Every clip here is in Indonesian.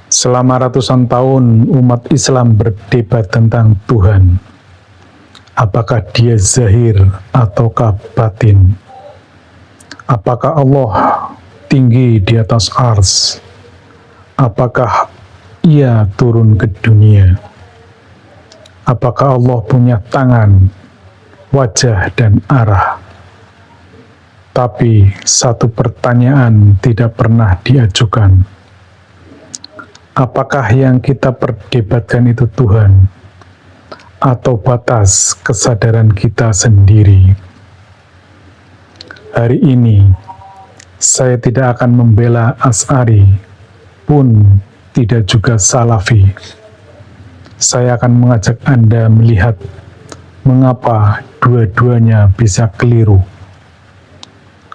Selama ratusan tahun umat Islam berdebat tentang Tuhan. Apakah dia zahir ataukah batin? Apakah Allah tinggi di atas ars? Apakah ia turun ke dunia? Apakah Allah punya tangan, wajah, dan arah? Tapi satu pertanyaan tidak pernah diajukan. Apakah yang kita perdebatkan itu Tuhan atau batas kesadaran kita sendiri? Hari ini saya tidak akan membela Asy'ari, pun tidak juga Salafi. Saya akan mengajak Anda melihat mengapa dua-duanya bisa keliru.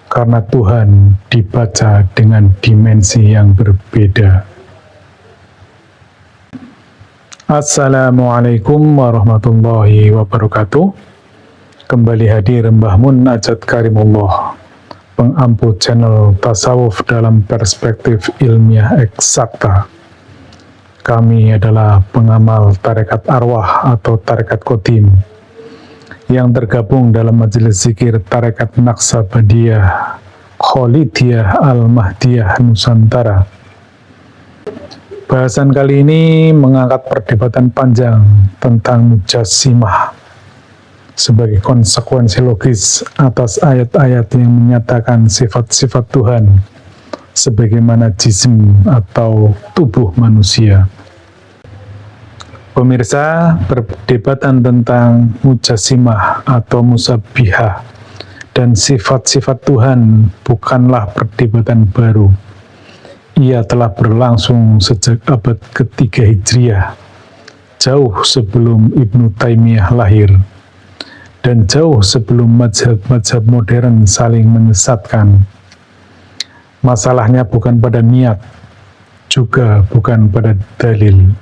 Karena Tuhan dibaca dengan dimensi yang berbeda. Assalamualaikum warahmatullahi wabarakatuh. Kembali hadir Mbah Mun Ajat Karimullah, pengampu channel tasawuf dalam perspektif ilmiah eksakta. Kami adalah pengamal tarekat arwah atau tarekat Qadim yang tergabung dalam majelis zikir tarekat Naqsabandiyah Khalidiyah Al-Mahdiyah Nusantara. Bahasan kali ini mengangkat perdebatan panjang tentang mujassimah sebagai konsekuensi logis atas ayat-ayat yang menyatakan sifat-sifat Tuhan sebagaimana jisim atau tubuh manusia. Pemirsa, perdebatan tentang mujassimah atau musabbihah dan sifat-sifat Tuhan bukanlah perdebatan baru. Ia telah berlangsung sejak abad ketiga Hijriah, jauh sebelum Ibnu Taimiyah lahir, dan jauh sebelum mazhab-mazhab modern saling menyesatkan. Masalahnya bukan pada niat, juga bukan pada dalil.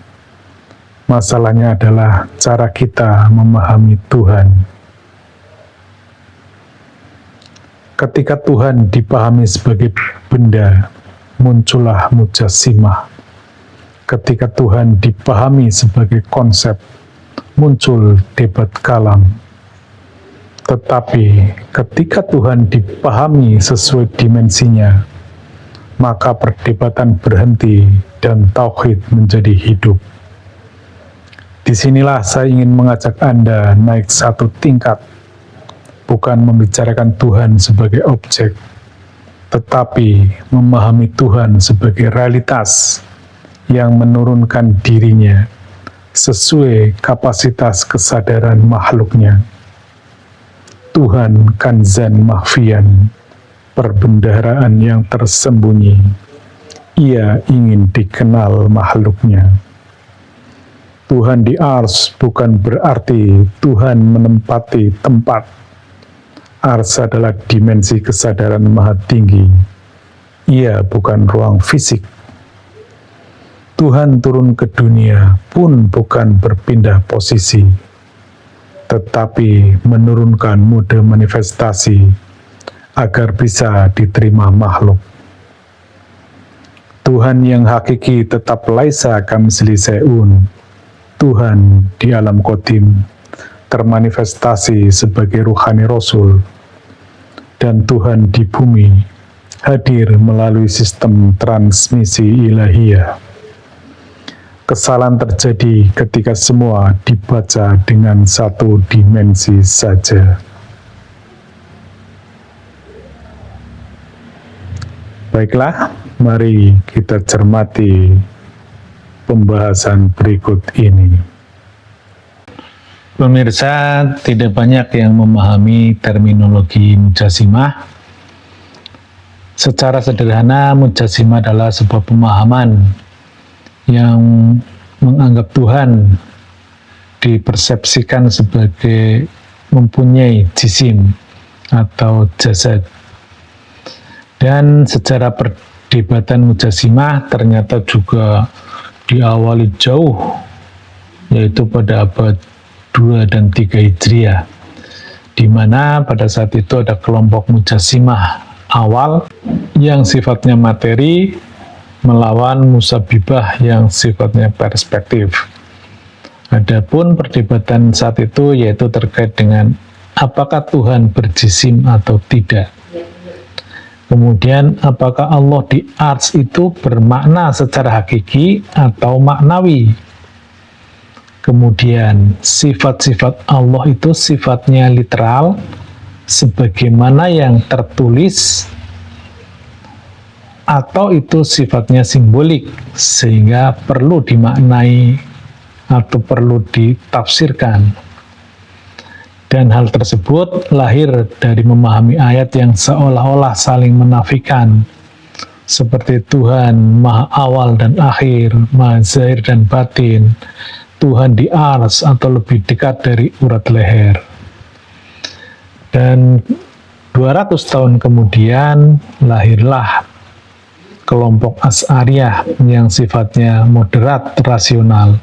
Masalahnya adalah cara kita memahami Tuhan. Ketika Tuhan dipahami sebagai benda, muncullah mujassimah. Ketika Tuhan dipahami sebagai konsep, muncul debat kalam. Tetapi ketika Tuhan dipahami sesuai dimensinya, maka perdebatan berhenti dan tauhid menjadi hidup. Disinilah saya ingin mengajak Anda naik satu tingkat, bukan membicarakan Tuhan sebagai objek, tetapi memahami Tuhan sebagai realitas yang menurunkan dirinya sesuai kapasitas kesadaran makhluknya. Tuhan kanzan mahfian, perbendaharaan yang tersembunyi. Ia ingin dikenal makhluknya. Tuhan di ars bukan berarti Tuhan menempati tempat. Ars adalah dimensi kesadaran maha tinggi. Ia bukan ruang fisik. Tuhan turun ke dunia pun bukan berpindah posisi, tetapi menurunkan mode manifestasi agar bisa diterima makhluk. Tuhan yang hakiki tetap laisa kamitsli syai'un. Tuhan di alam qadim termanifestasi sebagai ruhani Rasul, dan Tuhan di bumi hadir melalui sistem transmisi ilahiyah. Kesalahan terjadi ketika semua dibaca dengan satu dimensi saja. Baiklah, mari kita cermati pembahasan berikut ini. Pemirsa, tidak banyak yang memahami terminologi mujassimah. Secara sederhana, mujassimah adalah sebuah pemahaman yang menganggap Tuhan dipersepsikan sebagai mempunyai jisim atau jasad. Dan secara perdebatan mujassimah ternyata juga diawali jauh, yaitu pada abad 2 dan 3 Hijriah, di mana pada saat itu ada kelompok mujassimah awal yang sifatnya materi melawan musabibah yang sifatnya perspektif. Adapun perdebatan saat itu yaitu terkait dengan apakah Tuhan berjisim atau tidak. Kemudian apakah Allah di Ars itu bermakna secara hakiki atau maknawi. Kemudian sifat-sifat Allah itu sifatnya literal sebagaimana yang tertulis atau itu sifatnya simbolik sehingga perlu dimaknai atau perlu ditafsirkan. Dan hal tersebut lahir dari memahami ayat yang seolah-olah saling menafikan, seperti Tuhan Maha Awal dan Akhir, Maha Zahir dan Batin, Tuhan di Ars atau lebih dekat dari urat leher. Dan 200 tahun kemudian lahirlah kelompok Asy'ariyah yang sifatnya moderat rasional,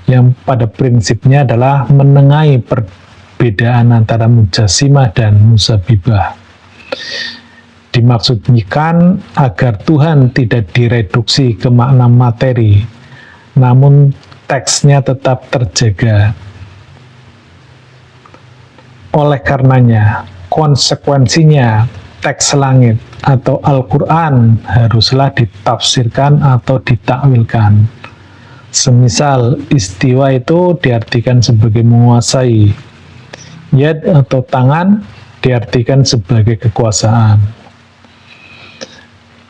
yang pada prinsipnya adalah menengahi perbedaan antara mujassimah dan musabibah. Dimaksudkan agar Tuhan tidak direduksi ke makna materi, namun teksnya tetap terjaga. Oleh karenanya, konsekuensinya teks langit atau Al-Quran haruslah ditafsirkan atau ditakwilkan. Semisal istiwa itu diartikan sebagai menguasai, yad atau tangan diartikan sebagai kekuasaan.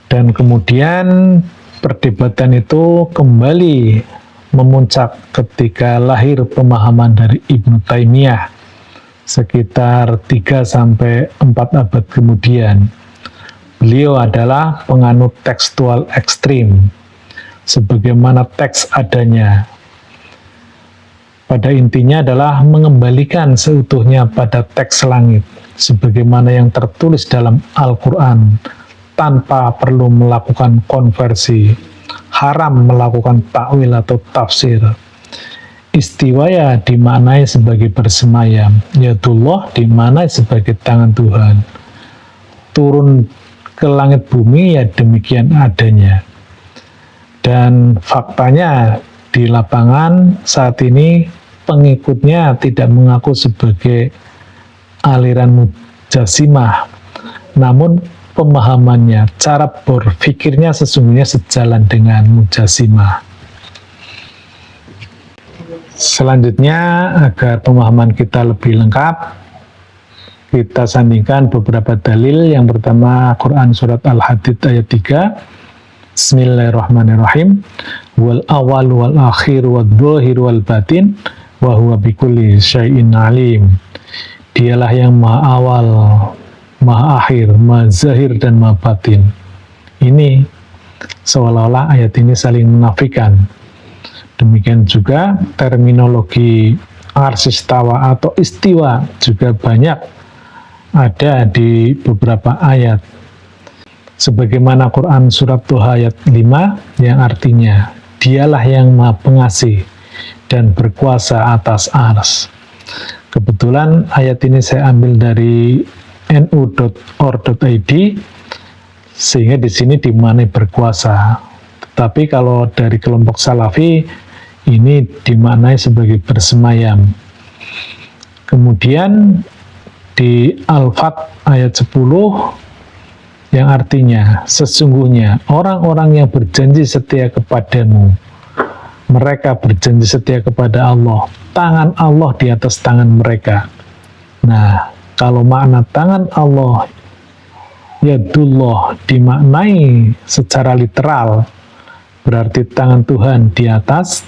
Dan kemudian perdebatan itu kembali memuncak ketika lahir pemahaman dari Ibnu Taimiyah sekitar 3-4 abad kemudian. Beliau adalah penganut tekstual ekstrim, sebagaimana teks adanya. Pada intinya adalah mengembalikan seutuhnya pada teks langit, sebagaimana yang tertulis dalam Al-Quran, tanpa perlu melakukan konversi. Haram melakukan takwil atau tafsir. Istiwaya dimaknai sebagai bersemayam, yadullah dimaknai sebagai tangan Tuhan. Turun ke langit bumi ya demikian adanya. Dan faktanya di lapangan saat ini pengikutnya tidak mengaku sebagai aliran mujassimah, namun pemahamannya, cara berpikirnya sesungguhnya sejalan dengan mujassimah. Selanjutnya, agar pemahaman kita lebih lengkap, kita sandingkan beberapa dalil. Yang pertama, Quran Surat Al-Hadid ayat 3. Bismillahirrahmanirrahim. Wal awal wal akhir wal dhahir wal batin wa huwa bikulli syai'in alim. Dialah yang maha awal, maha akhir, maha zahir dan maha batin. Ini seolah-olah ayat ini saling menafikan. Demikian juga terminologi arsistawa atau istiwa juga banyak ada di beberapa ayat. Sebagaimana Quran Surat Toha ayat 5 yang artinya, dialah yang maha pengasih dan berkuasa atas ars. Kebetulan ayat ini saya ambil dari nu.or.id, sehingga di sini dimaknai berkuasa. Tetapi kalau dari kelompok Salafi, ini dimaknai sebagai bersemayam. Kemudian di Al-Fat ayat 10 yang artinya, sesungguhnya orang-orang yang berjanji setia kepadamu, mereka berjanji setia kepada Allah, tangan Allah di atas tangan mereka. Nah, kalau makna tangan Allah, yadullah, dimaknai secara literal, berarti tangan Tuhan di atas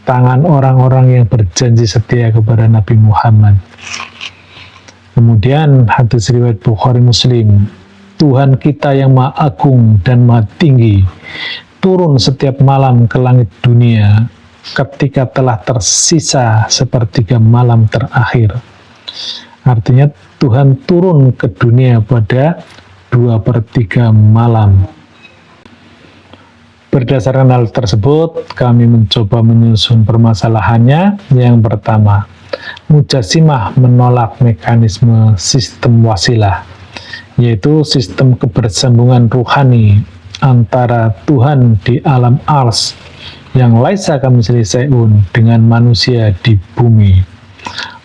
tangan orang-orang yang berjanji setia kepada Nabi Muhammad. Kemudian hadis riwayat Bukhari Muslim, Tuhan kita yang maha agung dan maha tinggi turun setiap malam ke langit dunia ketika telah tersisa sepertiga malam terakhir. Artinya Tuhan turun ke dunia pada 2/3 malam. Berdasarkan hal tersebut, kami mencoba menyusun permasalahannya. Yang pertama, mujassimah menolak mekanisme sistem wasilah, yaitu sistem kebersambungan ruhani antara Tuhan di alam ars yang laisa kamitslihi syai'un dengan manusia di bumi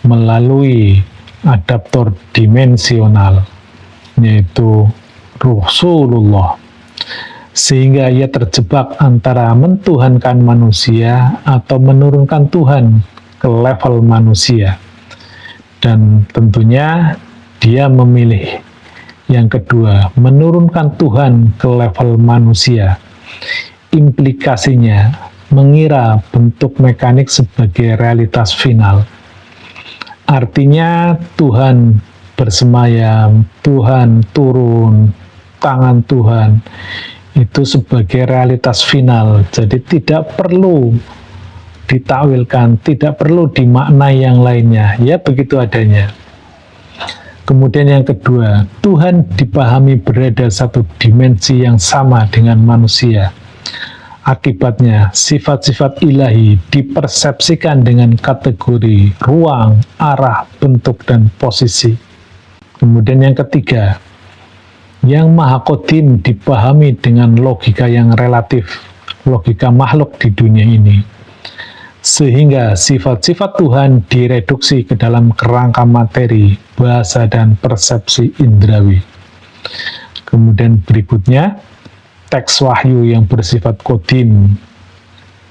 melalui adaptor dimensional, yaitu Rasulullah, sehingga ia terjebak antara mentuhankan manusia atau menurunkan Tuhan ke level manusia. Dan tentunya dia memilih yang kedua, menurunkan Tuhan ke level manusia. Implikasinya mengira bentuk mekanik sebagai realitas final. Artinya Tuhan bersemayam, Tuhan turun, tangan Tuhan itu sebagai realitas final. Jadi tidak perlu ditakwilkan, tidak perlu dimaknai yang lainnya. Ya begitu adanya. Kemudian yang kedua, Tuhan dipahami berada satu dimensi yang sama dengan manusia. Akibatnya, sifat-sifat ilahi dipersepsikan dengan kategori ruang, arah, bentuk, dan posisi. Kemudian yang ketiga, yang Maha Qadim dipahami dengan logika yang relatif, logika makhluk di dunia ini. Sehingga sifat-sifat Tuhan direduksi ke dalam kerangka materi, bahasa, dan persepsi indrawi. Kemudian berikutnya, teks wahyu yang bersifat qadim,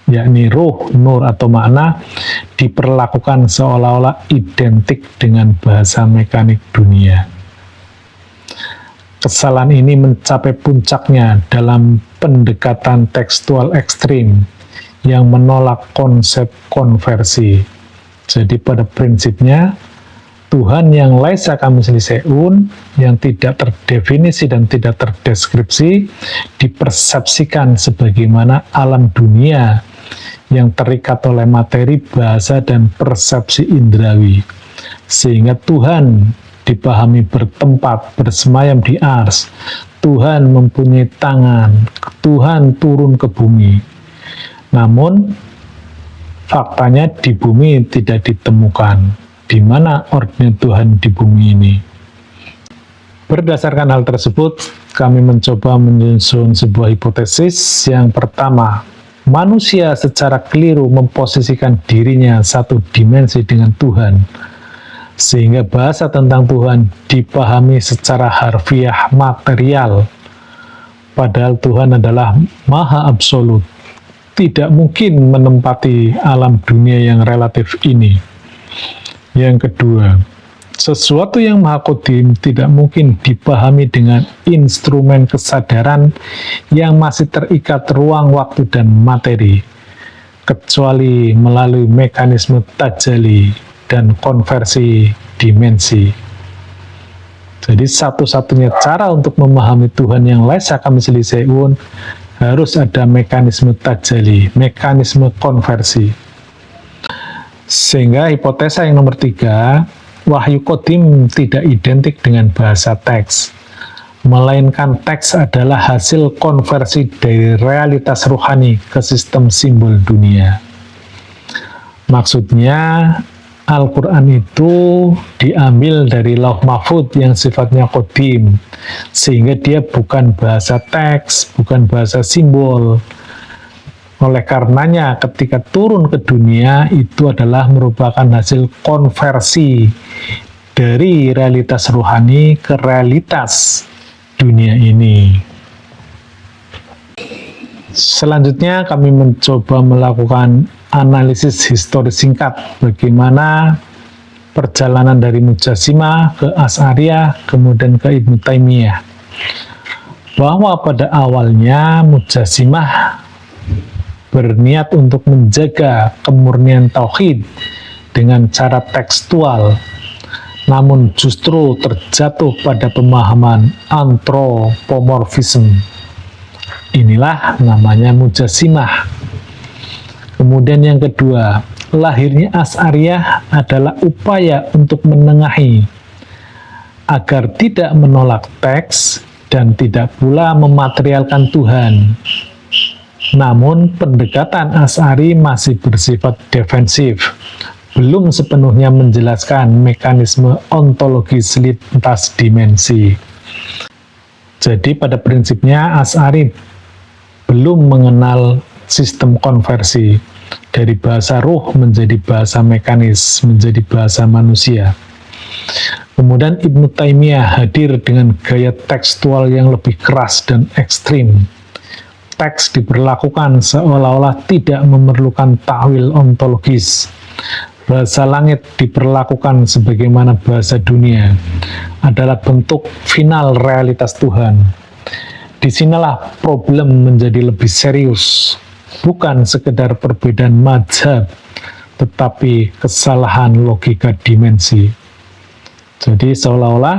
yakni ruh, nur, atau makna, diperlakukan seolah-olah identik dengan bahasa mekanik dunia. Kesalahan ini mencapai puncaknya dalam pendekatan tekstual ekstrim yang menolak konsep konversi. Jadi pada prinsipnya, Tuhan yang laisa kamitslihi syai'un, yang tidak terdefinisi dan tidak terdeskripsi, dipersepsikan sebagaimana alam dunia yang terikat oleh materi, bahasa, dan persepsi indrawi. Sehingga Tuhan dipahami bertempat, bersemayam di ars, Tuhan mempunyai tangan, Tuhan turun ke bumi. Namun, faktanya di bumi tidak ditemukan. Di mana ordnya Tuhan di bumi ini? Berdasarkan hal tersebut, kami mencoba menyusun sebuah hipotesis. Yang pertama, manusia secara keliru memposisikan dirinya satu dimensi dengan Tuhan, sehingga bahasa tentang Tuhan dipahami secara harfiah material, padahal Tuhan adalah maha absolut, tidak mungkin menempati alam dunia yang relatif ini. Yang kedua, sesuatu yang maha qadim tidak mungkin dipahami dengan instrumen kesadaran yang masih terikat ruang, waktu, dan materi, kecuali melalui mekanisme tajalli dan konversi dimensi. Jadi satu-satunya cara untuk memahami Tuhan yang laisa kamitslihi syai'un harus ada mekanisme tajalli, mekanisme konversi. Sehingga hipotesa yang nomor 3, wahyu qadim tidak identik dengan bahasa teks, melainkan teks adalah hasil konversi dari realitas rohani ke sistem simbol dunia. Maksudnya, Al-Quran itu diambil dari lauh mahfud yang sifatnya qadim, sehingga dia bukan bahasa teks, bukan bahasa simbol. Oleh karenanya, ketika turun ke dunia, itu adalah merupakan hasil konversi dari realitas rohani ke realitas dunia ini. Selanjutnya, kami mencoba melakukan analisis historis singkat bagaimana perjalanan dari Mujassimah ke Asy'ariyah kemudian ke Ibnu Taimiyah. Bahwa pada awalnya Mujassimah berniat untuk menjaga kemurnian tauhid dengan cara tekstual, namun justru terjatuh pada pemahaman antropomorfisme. Inilah namanya Mujassimah. Kemudian yang kedua, lahirnya Asy'ariyah adalah upaya untuk menengahi agar tidak menolak teks dan tidak pula mematerialkan Tuhan. Namun pendekatan Asy'ari masih bersifat defensif, belum sepenuhnya menjelaskan mekanisme ontologis lintas dimensi. Jadi pada prinsipnya Asy'ari belum mengenal sistem konversi dari bahasa ruh menjadi bahasa mekanis, menjadi bahasa manusia. Kemudian Ibnu Taimiyah hadir dengan gaya tekstual yang lebih keras dan ekstrim. Teks diberlakukan seolah-olah tidak memerlukan takwil ontologis. Bahasa langit diperlakukan sebagaimana bahasa dunia, adalah bentuk final realitas Tuhan. Disinilah problem menjadi lebih serius, bukan sekedar perbedaan mazhab, tetapi kesalahan logika dimensi. Jadi seolah-olah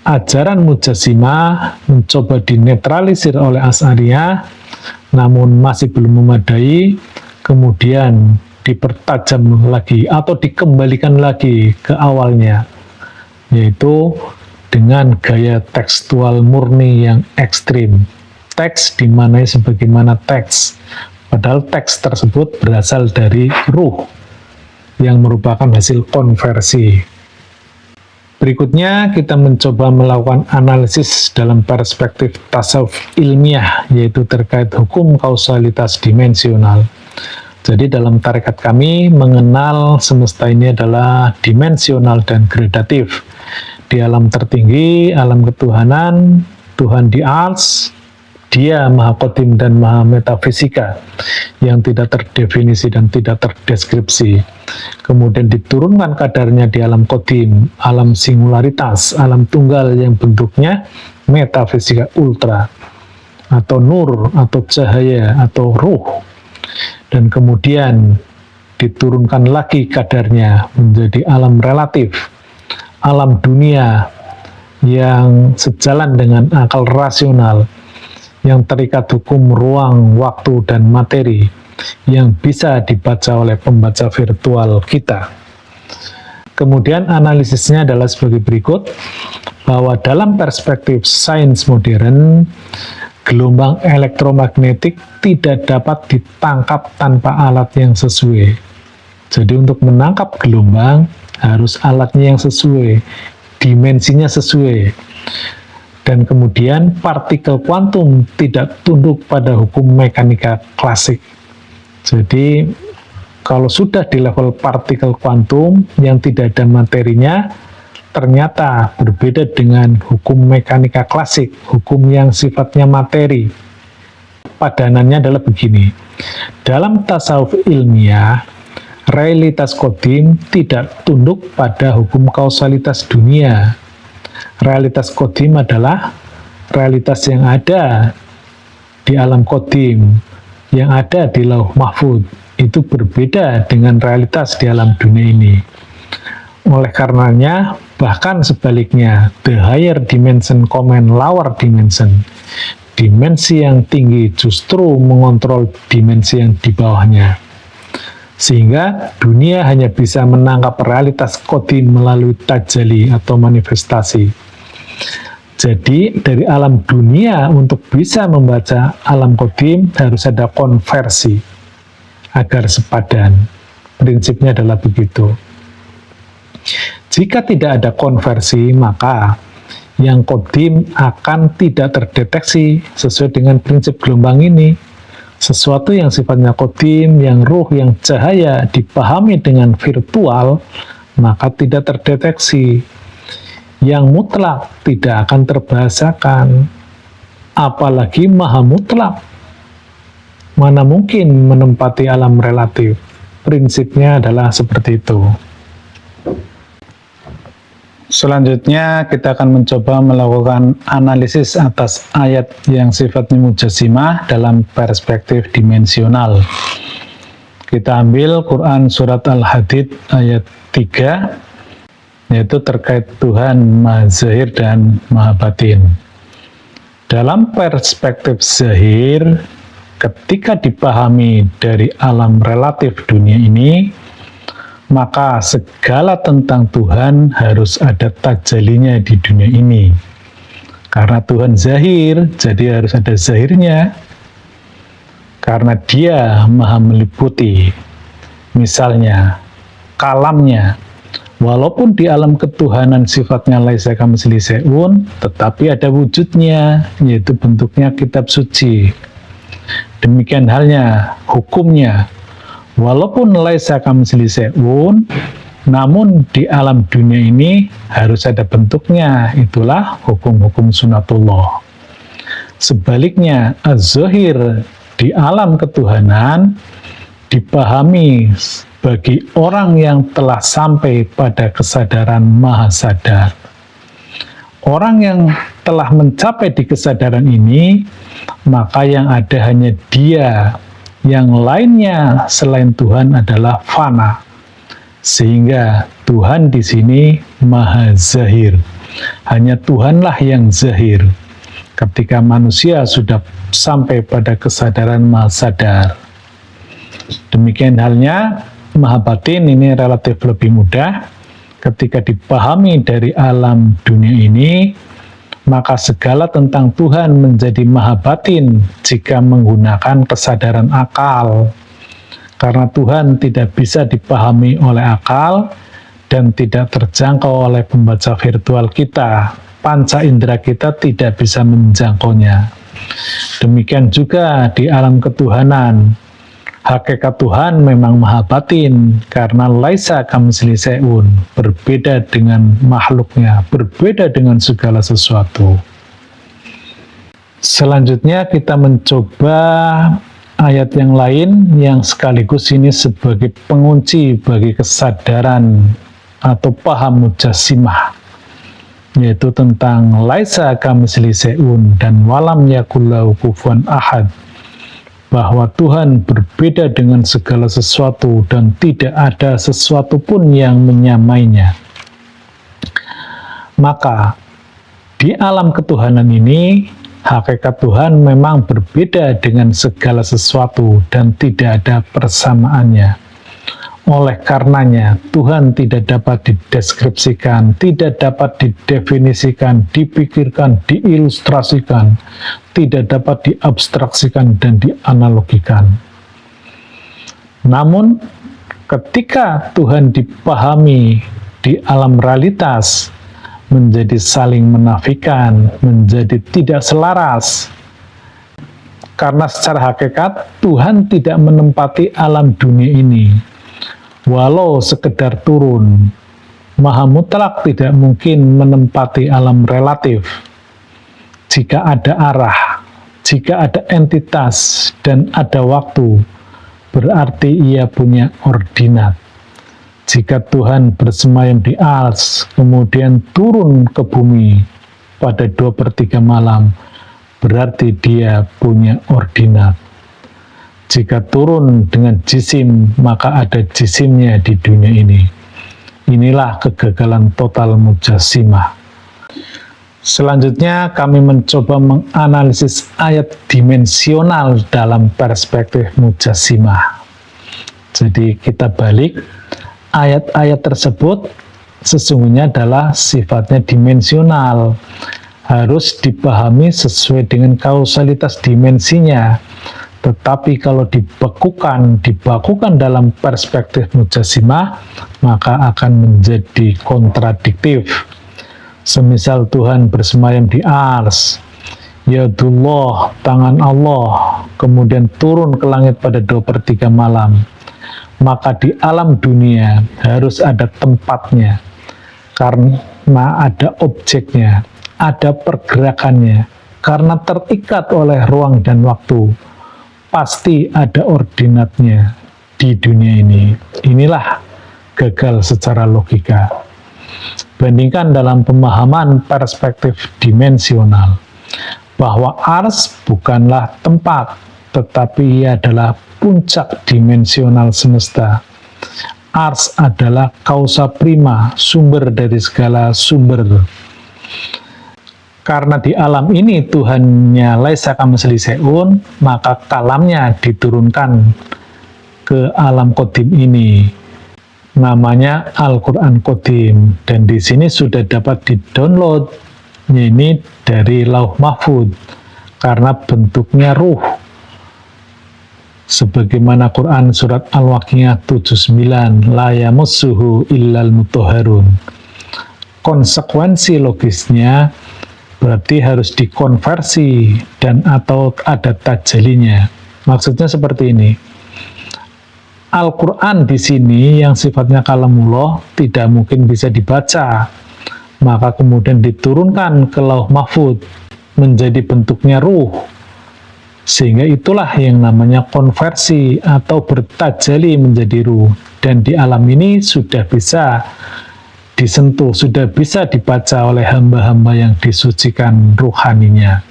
ajaran Mujassimah mencoba dinetralisir oleh Asy'ariyah, namun masih belum memadai, kemudian dipertajam lagi atau dikembalikan lagi ke awalnya, yaitu dengan gaya tekstual murni yang ekstrim. Teks dimaknai sebagaimana teks, padahal teks tersebut berasal dari ruh yang merupakan hasil konversi. Berikutnya kita mencoba melakukan analisis dalam perspektif tasawuf ilmiah, yaitu terkait hukum kausalitas dimensional. Jadi dalam tarekat kami mengenal semesta ini adalah dimensional dan gradatif. Di alam tertinggi, alam ketuhanan, Tuhan di ars, Dia maha qadim dan maha metafisika yang tidak terdefinisi dan tidak terdeskripsi. Kemudian diturunkan kadarnya di alam qadim, alam singularitas, alam tunggal yang bentuknya metafisika ultra, atau nur, atau cahaya, atau ruh. Dan kemudian diturunkan lagi kadarnya menjadi alam relatif, alam dunia yang sejalan dengan akal rasional, yang terikat hukum ruang, waktu, dan materi, yang bisa dibaca oleh pembaca virtual kita. Kemudian analisisnya adalah sebagai berikut, bahwa dalam perspektif sains modern, gelombang elektromagnetik tidak dapat ditangkap tanpa alat yang sesuai. Jadi untuk menangkap gelombang, harus alatnya yang sesuai, dimensinya sesuai. Dan kemudian partikel kuantum tidak tunduk pada hukum mekanika klasik. Jadi kalau sudah di level partikel kuantum yang tidak ada materinya, ternyata berbeda dengan hukum mekanika klasik, hukum yang sifatnya materi. Padanannya adalah begini. Dalam tasawuf ilmiah, realitas qadim tidak tunduk pada hukum kausalitas dunia. Realitas qadim adalah realitas yang ada di alam qadim, yang ada di lauh mahfud. Itu berbeda dengan realitas di alam dunia ini. Oleh karenanya, bahkan sebaliknya, the higher dimension command lower dimension. Dimensi yang tinggi justru mengontrol dimensi yang di bawahnya. Sehingga dunia hanya bisa menangkap realitas qadim melalui tajalli atau manifestasi. Jadi dari alam dunia untuk bisa membaca alam qadim harus ada konversi agar sepadan. Prinsipnya adalah begitu. Jika tidak ada konversi, maka yang qadim akan tidak terdeteksi sesuai dengan prinsip gelombang ini. Sesuatu yang sifatnya qadim, yang ruh, yang cahaya dipahami dengan virtual, maka tidak terdeteksi. Yang mutlak tidak akan terbahasakan, apalagi maha mutlak. Mana mungkin menempati alam relatif? Prinsipnya adalah seperti itu. Selanjutnya kita akan mencoba melakukan analisis atas ayat yang sifatnya mujassimah dalam perspektif dimensional. Kita ambil Quran Surat Al-Hadid ayat 3, yaitu terkait Tuhan Maha Zahir dan Maha Batin. Dalam perspektif zahir, ketika dipahami dari alam relatif dunia ini, maka segala tentang Tuhan harus ada tajalinya di dunia ini. Karena Tuhan zahir, jadi harus ada zahirnya. Karena Dia maha meliputi. Misalnya, kalamnya, Walaupun di alam ketuhanan sifatnya laisa kamitslihi syai'un, tetapi ada wujudnya, yaitu bentuknya kitab suci. Demikian halnya hukumnya. Walaupun laisa kamitslihi syai'un, namun di alam dunia ini harus ada bentuknya, itulah hukum-hukum sunatullah. Sebaliknya, az-zahir di alam ketuhanan dipahami bagi orang yang telah sampai pada kesadaran maha sadar. Orang yang telah mencapai di kesadaran ini, maka yang ada hanya dia, yang lainnya selain Tuhan adalah fana. Sehingga Tuhan di sini maha zahir. Hanya Tuhanlah yang zahir. Ketika manusia sudah sampai pada kesadaran maha sadar. Demikian halnya maha batin ini relatif lebih mudah. Ketika dipahami dari alam dunia ini, maka segala tentang Tuhan menjadi maha batin jika menggunakan kesadaran akal. Karena Tuhan tidak bisa dipahami oleh akal dan tidak terjangkau oleh pembaca virtual kita. Panca indera kita tidak bisa menjangkaunya. Demikian juga di alam ketuhanan. Hakikat Tuhan memang maha batin karena laisa kamitslihi syai'un, berbeda dengan makhluknya, berbeda dengan segala sesuatu. Selanjutnya kita mencoba ayat yang lain yang sekaligus ini sebagai pengunci bagi kesadaran atau paham mujassimah, yaitu tentang laisa kamitslihi syai'un dan walam yakul lahu kufuwan ahad, bahwa Tuhan berbeda dengan segala sesuatu dan tidak ada sesuatu pun yang menyamainya. Maka di alam ketuhanan ini, hakikat Tuhan memang berbeda dengan segala sesuatu dan tidak ada persamaannya. Oleh karenanya, Tuhan tidak dapat dideskripsikan, tidak dapat didefinisikan, dipikirkan, diilustrasikan, tidak dapat diabstraksikan dan dianalogikan. Namun, ketika Tuhan dipahami di alam realitas, menjadi saling menafikan, menjadi tidak selaras. Karena secara hakikat, Tuhan tidak menempati alam dunia ini. Walau sekedar turun, Maha Mutlak tidak mungkin menempati alam relatif. Jika ada arah, jika ada entitas, dan ada waktu, berarti ia punya ordinat. Jika Tuhan bersemayam di ars, kemudian turun ke bumi pada 2/3 malam, berarti dia punya ordinat. Jika turun dengan jisim, maka ada jisimnya di dunia ini. Inilah kegagalan total mujassimah. Selanjutnya kami mencoba menganalisis ayat dimensional dalam perspektif mujassimah. Jadi kita balik, ayat-ayat tersebut sesungguhnya adalah sifatnya dimensional, harus dipahami sesuai dengan kausalitas dimensinya. Tetapi kalau dibakukan dalam perspektif mujassimah, maka akan menjadi kontradiktif. Semisal Tuhan bersemayam di ars, yadullah, tangan Allah, kemudian turun ke langit pada 2/3 malam, maka di alam dunia harus ada tempatnya, karena ada objeknya, ada pergerakannya, karena terikat oleh ruang dan waktu, pasti ada ordinatnya di dunia ini. Inilah gagal secara logika. Bandingkan dalam pemahaman perspektif dimensional, bahwa ars bukanlah tempat, tetapi ia adalah puncak dimensional semesta. Ars adalah kausa prima, sumber dari segala sumber. Karena di alam ini Tuhannya laisa kamitslihi syai'un, maka kalamnya diturunkan ke alam qadim ini. Namanya Al-Quran Qadim, dan di sini sudah dapat di-download, ini dari Lauh Mahfud, karena bentuknya ruh. Sebagaimana Quran surat Al-Waqiah 79, la yamassuhu illal mutahharun. Konsekuensi logisnya berarti harus dikonversi dan atau ada tajalinya. Maksudnya seperti ini. Al-Quran di sini yang sifatnya kalamullah tidak mungkin bisa dibaca, maka kemudian diturunkan ke lauh mahfud menjadi bentuknya ruh, sehingga itulah yang namanya konversi atau bertajali menjadi ruh, dan di alam ini sudah bisa disentuh, sudah bisa dibaca oleh hamba-hamba yang disucikan ruhaninya.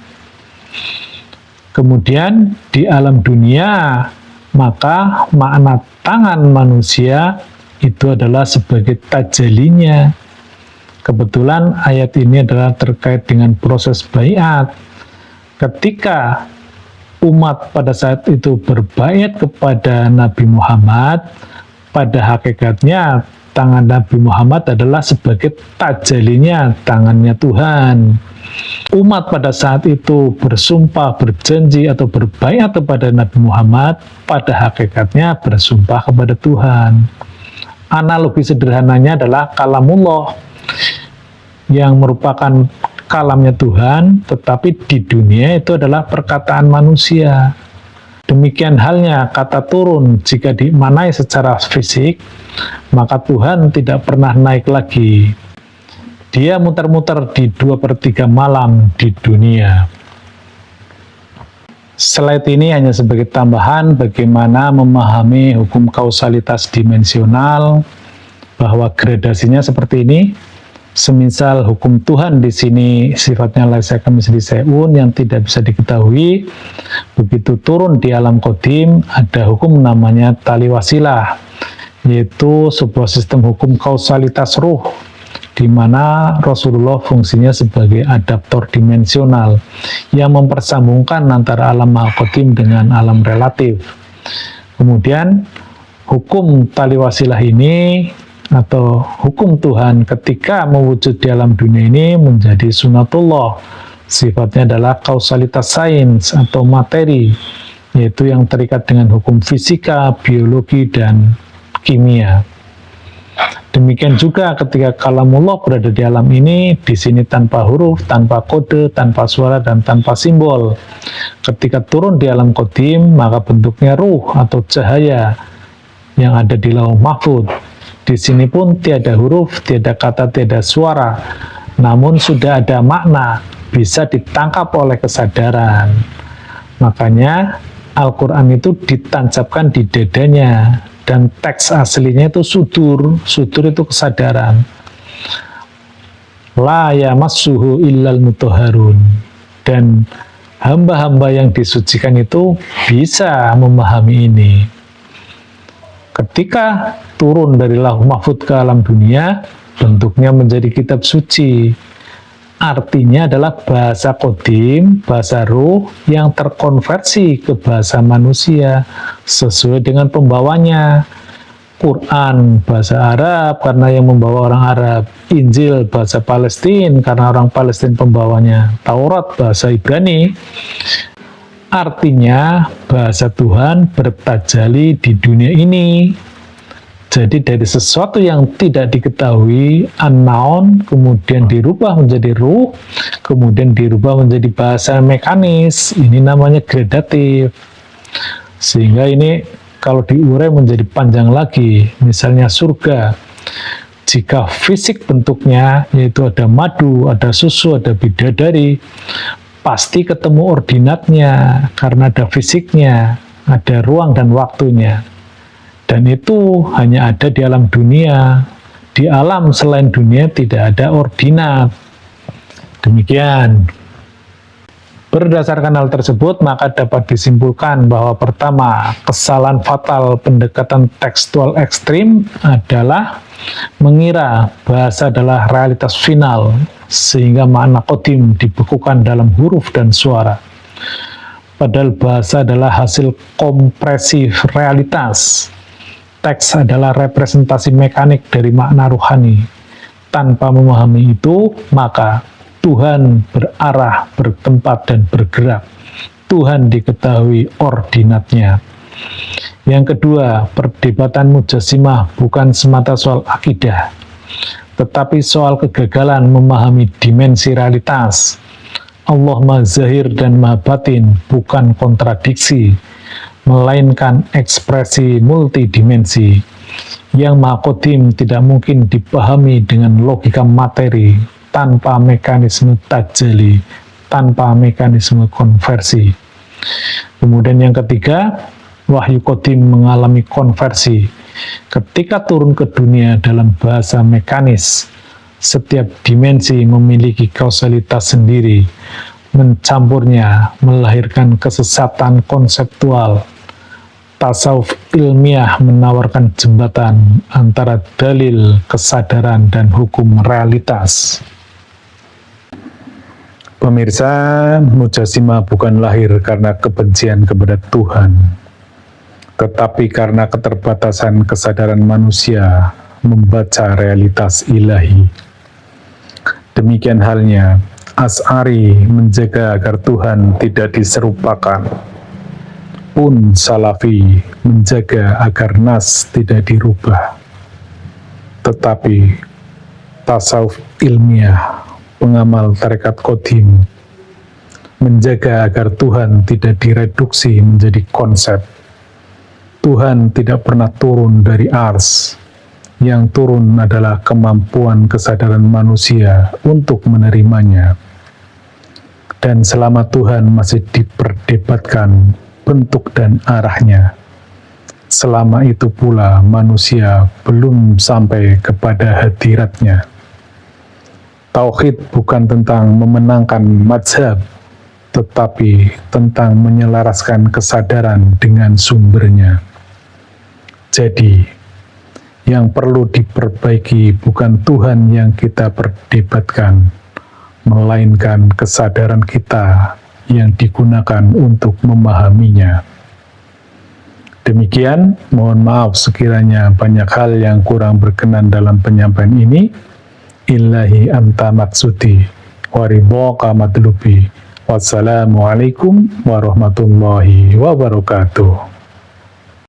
Kemudian di alam dunia, maka makna tangan manusia itu adalah sebagai tajalinya. Kebetulan ayat ini adalah terkait dengan proses baiat. Ketika umat pada saat itu berbaiat kepada Nabi Muhammad, pada hakikatnya tangan Nabi Muhammad adalah sebagai tajalinya, tangannya Tuhan. Umat pada saat itu bersumpah, berjanji atau berbaiat kepada Nabi Muhammad, pada hakikatnya bersumpah kepada Tuhan. Analogi sederhananya adalah kalamullah yang merupakan kalamnya Tuhan, tetapi di dunia itu adalah perkataan manusia. Demikian halnya kata turun, jika dimaknai secara fisik, maka Tuhan tidak pernah naik lagi. Dia muter-muter di 2/3 malam di dunia. Slide ini hanya sebagai tambahan bagaimana memahami hukum kausalitas dimensional, bahwa gradasinya seperti ini. Semisal hukum Tuhan di sini sifatnya laisa kamitslihi syai'un yang tidak bisa diketahui, begitu turun di alam qadim ada hukum namanya tali wasilah, yaitu sebuah sistem hukum kausalitas ruh, di mana Rasulullah fungsinya sebagai adaptor dimensional yang mempersambungkan antara alam al-qadim dengan alam relatif. Kemudian hukum tali wasilah ini atau hukum Tuhan ketika mewujud di alam dunia ini menjadi sunatullah, sifatnya adalah kausalitas sains atau materi, yaitu yang terikat dengan hukum fisika, biologi, dan kimia. Demikian juga ketika kalamullah berada di alam ini, di sini tanpa huruf, tanpa kode, tanpa suara, dan tanpa simbol. Ketika turun di alam qadim, maka bentuknya ruh atau cahaya yang ada di lauh mahfud. Di sini pun tiada huruf, tiada kata, tiada suara, namun sudah ada makna, bisa ditangkap oleh kesadaran. Makanya Al-Quran itu ditancapkan di dadanya, dan teks aslinya itu sudur itu kesadaran. La yamassuhu illal mutahharun, dan hamba-hamba yang disucikan itu bisa memahami ini. Ketika turun dari lauh mahfud ke alam dunia, bentuknya menjadi kitab suci. Artinya adalah bahasa qadim, bahasa ruh yang terkonversi ke bahasa manusia sesuai dengan pembawanya. Quran bahasa Arab karena yang membawa orang Arab, Injil bahasa Palestina karena orang Palestina pembawanya, Taurat bahasa Ibrani. Artinya bahasa Tuhan bertajali di dunia ini. Jadi dari sesuatu yang tidak diketahui, unknown, kemudian dirubah menjadi ruh, kemudian dirubah menjadi bahasa mekanis. Ini namanya gradatif. Sehingga ini kalau diurai menjadi panjang lagi. Misalnya surga, jika fisik bentuknya yaitu ada madu, ada susu, ada bidadari, pasti ketemu ordinatnya karena ada fisiknya, ada ruang dan waktunya. Dan itu hanya ada di alam dunia. Di alam selain dunia tidak ada ordinat. Demikian. Berdasarkan hal tersebut, maka dapat disimpulkan bahwa pertama, kesalahan fatal pendekatan tekstual ekstrim adalah mengira bahasa adalah realitas final, sehingga makna qadim dibekukan dalam huruf dan suara. Padahal bahasa adalah hasil kompresi realitas. Teks adalah representasi mekanik dari makna ruhani. Tanpa memahami itu, maka Tuhan berarah, bertempat, dan bergerak. Tuhan diketahui ordinatnya. Yang kedua, perdebatan Mujassimah bukan semata soal akidah, tetapi soal kegagalan memahami dimensi realitas. Allah Maha Zahir dan Maha Batin bukan kontradiksi, melainkan ekspresi multidimensi. Yang Maha Qadim tidak mungkin dipahami dengan logika materi, tanpa mekanisme tajali, tanpa mekanisme konversi. Kemudian yang ketiga, Wahyu Qadim mengalami konversi. Ketika turun ke dunia dalam bahasa mekanis, setiap dimensi memiliki kausalitas sendiri. Mencampurnya melahirkan kesesatan konseptual. Tasawuf ilmiah menawarkan jembatan antara dalil, kesadaran, dan hukum realitas. Pemirsa, Mujassimah bukan lahir karena kebencian kepada Tuhan, tetapi karena keterbatasan kesadaran manusia membaca realitas ilahi. Demikian halnya, Asy'ari menjaga agar Tuhan tidak diserupakan, pun Salafi menjaga agar nas tidak dirubah. Tetapi tasawuf ilmiah, pengamal tarekat Qadim, menjaga agar Tuhan tidak direduksi menjadi konsep. Tuhan tidak pernah turun dari ars. Yang turun adalah kemampuan kesadaran manusia untuk menerimanya. Dan selama Tuhan masih diperdebatkan bentuk dan arahnya, selama itu pula manusia belum sampai kepada hadiratnya. Tauhid bukan tentang memenangkan mazhab, tetapi tentang menyelaraskan kesadaran dengan sumbernya. Jadi, yang perlu diperbaiki bukan Tuhan yang kita perdebatkan, melainkan kesadaran kita yang digunakan untuk memahaminya. Demikian, mohon maaf sekiranya banyak hal yang kurang berkenan dalam penyampaian ini. Illahi anta maksudi, waridhoka matlubi. Wassalamualaikum warahmatullahi wabarakatuh.